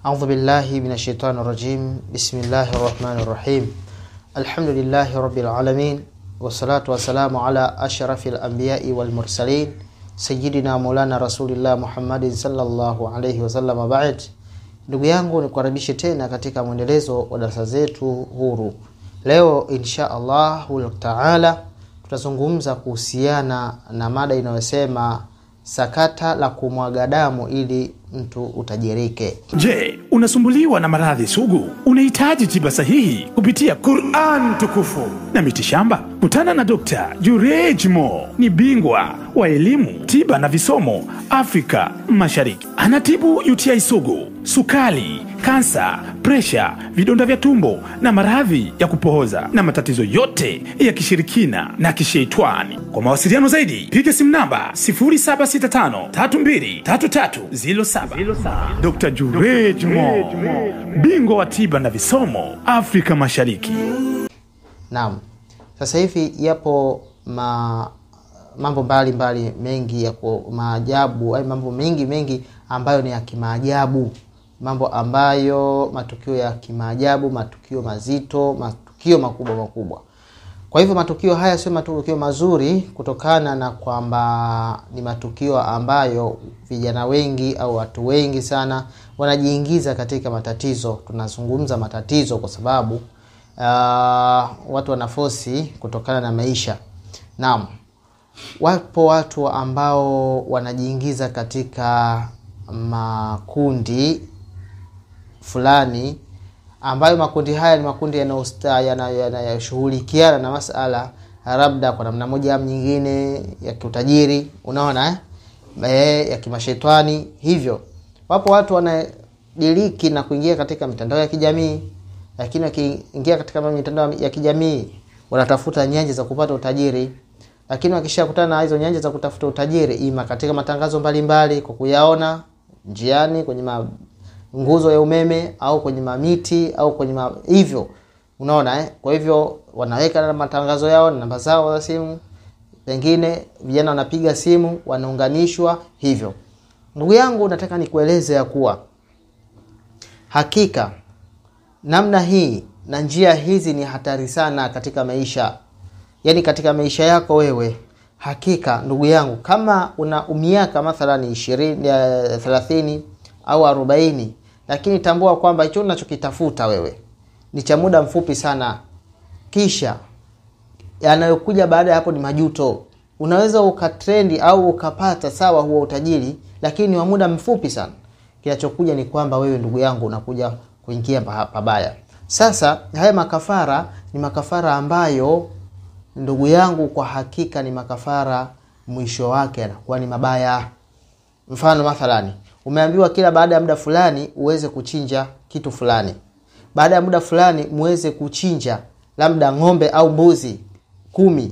أعوذ بالله من الشيطان الرجيم. بسم الله الرحمن الرحيم. الحمد لله رب العالمين، والصلاة والسلام على أشرف الأنبياء والمرسلين سيدنا مولانا رسول الله محمد صلى الله عليه وسلم. بعد, ndugu yangu nikukaribishe tena katika mwendelezo wa darasa zetu huru. Leo insha Allah taala tutazungumza kuhusiana na mada inayosema sakata la kumwaga damu ili mtu utajirike. Je, unasumbuliwa na maradhi sugu? Unahitaji tiba sahihi kupitia Qur'an tukufu na mitishamba? Kutana na Dr. Jureej Mo, ni bingwa wa elimu, tiba na visomo Afrika Mashariki. Anatibu UTI sugu, sukari, kansa, presha, vidonda vya tumbo na maradhi ya kupohoza na matatizo yote ya kishirikina na kishetani. Kwa mawasiliano zaidi, piga simu namba 0765323307. Dr. Jureej Mo, bingwa wa tiba na visomo Afrika Mashariki. Naam. Sasa hivi yapo mambo mbalimbali mengi ya maajabu, mambo mengi ambayo ni ya kimaajabu, mambo ambayo matukio ya kimaajabu, matukio mazito, matukio makubwa. Kwa hivyo matukio haya sio matukio mazuri kutokana na kwamba ni matukio ambayo vijana wengi au watu wengi sana wanajiingiza katika matatizo. Tunazungumza matatizo kwa sababu watu wanafosi kutokana na maisha. Naam. Wapo watu ambao wanajiingiza katika makundi fulani, ambayo makundi haya ni makundi yanayoshughulikiana na masala labda kwa namna moja au nyingine ya kiutajiri, unaona ya kimashetani. Hivyo wapo watu wanadiriki na kuingia katika mitandao ya kijamii, lakini wakiingia katika mitandao ya kijamii wanatafuta nyanja za kupata utajiri. Lakini wakishakutana na hizo nyanja za kutafuta utajiri, ima katika matangazo mbalimbali kwa kuyaona njiani, kwenye nguzo ya umeme au kwenye mamiti au kwenye hivyo, unaona Kwa hivyo wanaweka na matangazo yao na namba zao za simu, pengine vijana wanapiga simu, wanaunganishwa hivyo. Ndugu yangu, nataka nikueleze ya kuwa hakika namna hii na njia hizi ni hatari sana katika maisha. Yaani katika maisha yako wewe, hakika ndugu yangu, kama una miaka mathalani 20, 30 au 40, lakini tambua kwamba hicho unachokitafuta wewe ni cha muda mfupi sana, kisha yanayokuja baada ya hapo ni majuto. Unaweza ukatrendi au ukapata sawa huo utajiri, lakini ni wa muda mfupi sana. Kinachokuja ni kwamba wewe ndugu yangu unakuja kuingia pabaya. Sasa haya makafara ni makafara ambayo ndugu yangu kwa hakika ni makafara mwisho wake anakuwa ni mabaya. Mfano mathalani, umeambiwa kila baada ya muda fulani uweze kuchinja kitu fulani. Baada ya muda fulani muweze kuchinja labda ng'ombe au mbuzi 10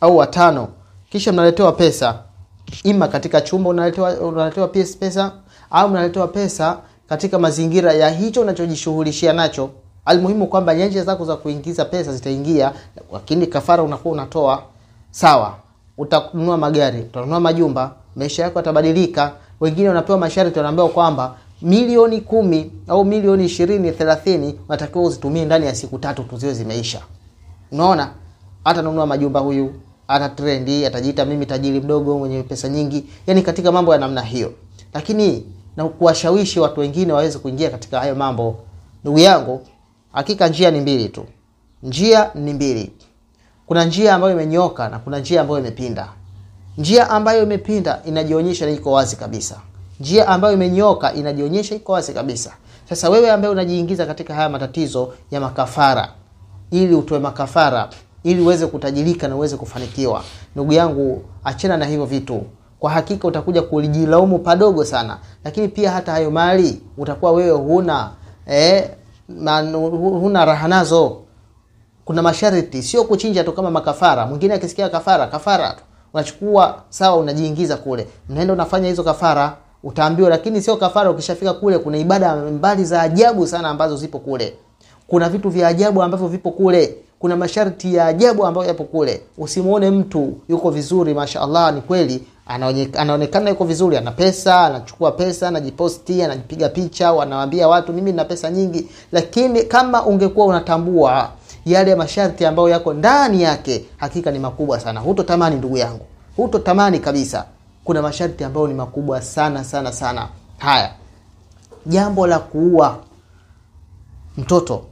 au 5. Kisha mnaletewa pesa. Ima katika chumba unaletewa pesa, au mnaletewa pesa katika mazingira ya hicho unachojishughulishia nacho. Almuhimu kwamba nyanja zako za kuingiza pesa zitaingia, lakini kafara unakuwa unatoa. Sawa, utanunua magari, utanunua majumba, maisha yako yatabadilika. Wengine wanapewa masharti, wanaambiwa kwamba milioni 10 au milioni 20, 30 unatakiwa uzitumie ndani ya siku 3 tu ziwe zimeisha. Unaona? Atanunua majumba huyu, ata trendi, atajiita mimi tajiri mdogo mwenye pesa nyingi. Yaani katika mambo ya namna hiyo. Lakini na kuwashawishi watu wengine waweze kuingia katika hayo mambo. Ndugu yangu, hakika njia ni mbili tu. Njia ni mbili. Kuna njia ambayo imenyoka na kuna njia ambayo imepinda. Njia ambayo imepinda inajionyesha iko wazi kabisa. Njia ambayo imenyoka inajionyesha iko wazi kabisa. Sasa wewe ambaye unajiingiza katika haya matatizo ya makafara, ili utoe makafara, ili uweze kutajirika na uweze kufanikiwa, ndugu yangu, achana na hivyo vitu. Kwa hakika utakuja kulijilaumu padogo sana. Lakini pia hata hayo mali utakuwa wewe huna raha nazo. Kuna masharti, sio kuchinja tu kama makafara. Mwingine akisikia kafara tu unachukua, sawa, unajiingiza kule, unaenda unafanya hizo kafara, utaambiwa. Lakini sio kafara. Ukishafika kule kuna ibada mbali za ajabu sana ambazo zipo kule. Kuna vitu vya ajabu ambavyo vipo kule. Kuna masharti ya ajabu ambayo yapo kule. Usimuone mtu yuko vizuri, mashaallah, ni kweli, anaonekana yuko vizuri, ana pesa, anachukua pesa, anajiposti, anajipiga picha, wanawaambia watu mimi nina pesa nyingi. Lakini kama ungekuwa unatambua yale masharti ambayo yako ndani yake, hakika ni makubwa sana. Hutotamani ndugu yangu, hutotamani kabisa. Kuna masharti ambayo ni makubwa sana sana sana. Haya, jambo la kuua mtoto,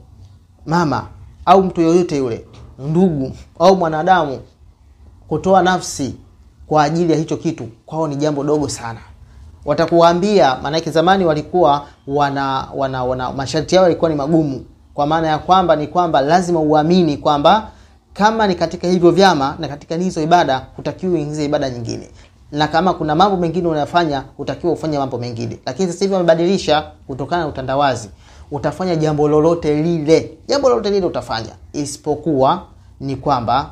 mama au mtu yoyote yule, ndugu au mwanadamu, kutoa nafsi kwa ajili ya hicho kitu, kwao ni jambo dogo sana. Watakuambia, maana yake zamani walikuwa wana masharti yao yalikuwa ni magumu, kwa maana ya kwamba ni kwamba lazima uamini kwamba kama ni katika hivyo vyama na katika hizo ibada, hutakiwi uingize ibada nyingine, na kama kuna mambo mengine unayofanya, hutakiwa ufanye mambo mengine. Lakini sasa hivi wamebadilisha, kutokana na utandawazi, utafanya jambo lolote lile utafanya, isipokuwa ni kwamba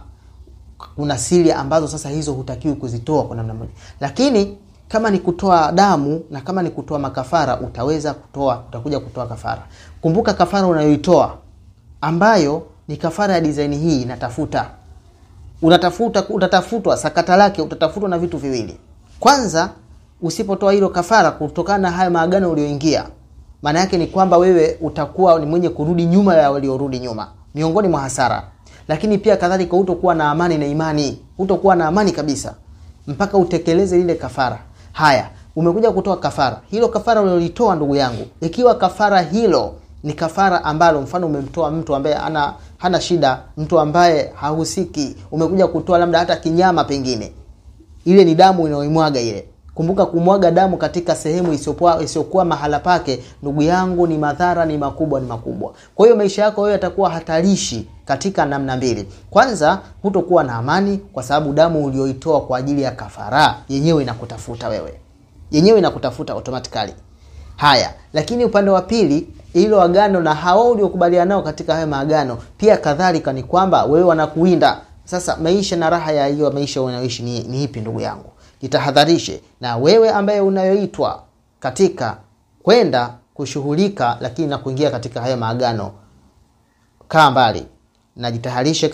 kuna siri ambazo sasa hizo hutakiwi kuzitoa kwa namna moja. Lakini kama ni kutoa damu na kama ni kutoa makafara, utakuja kutoa kafara. Kumbuka kafara unayoitoa ambayo ni kafara ya design hii, utatafutwa sakata lake, utatafutwa na vitu viwili. Kwanza, usipotoa hilo kafara kutokana na haya maagano ulioingia, maana yake ni kwamba wewe utakuwa ni mwenye kurudi nyuma ya waliorudi nyuma, miongoni mwa hasara. Lakini pia kadhalika hutokuwa na amani na imani, hutokuwa na amani kabisa mpaka utekeleze ile kafara. Haya, umekuja kutoa kafara. Hilo kafara ulilolitoa ndugu yangu, ikiwa kafara hilo ni kafara ambalo mfano umemtoa mtu ambaye hana shida, mtu ambaye hahusiki, umekuja kutoa labda hata kinyama pengine, ile ni damu inaoimwaga ile. Kumbuka, kumwaga damu katika sehemu isiyokuwa mahala pake, ndugu yangu, ni madhara, ni makubwa. Kwa hiyo maisha yako wewe yatakuwa hatarishi katika namna mbili. Kwanza, hutokuwa na amani kwa sababu damu ulioitoa kwa ajili ya kafara yenyewe inakutafuta wewe. Yenyewe inakutafuta automatically. Haya, lakini upande wa pili, hilo agano na hao uliokubaliana nao katika hayo maagano, pia kadhalika ni kwamba wewe wanakuinda. Sasa maisha na raha ya hiyo maisha unayoishi ni ipi ndugu yangu? Jitahadharishe. Na wewe ambaye unayoitwa katika kwenda kushughulika lakini na kuingia katika haya maagano, kaa mbali na jitahadharishe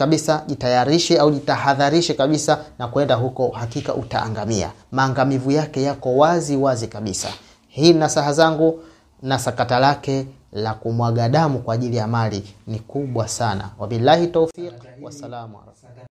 kabisa na kwenda huko, hakika utaangamia. Maangamivu yake yako wazi kabisa. Hii nasaha zangu, na sakata lake la kumwaga damu kwa ajili ya mali ni kubwa sana. Wabillahi tawfiq, wassalamu alaikum.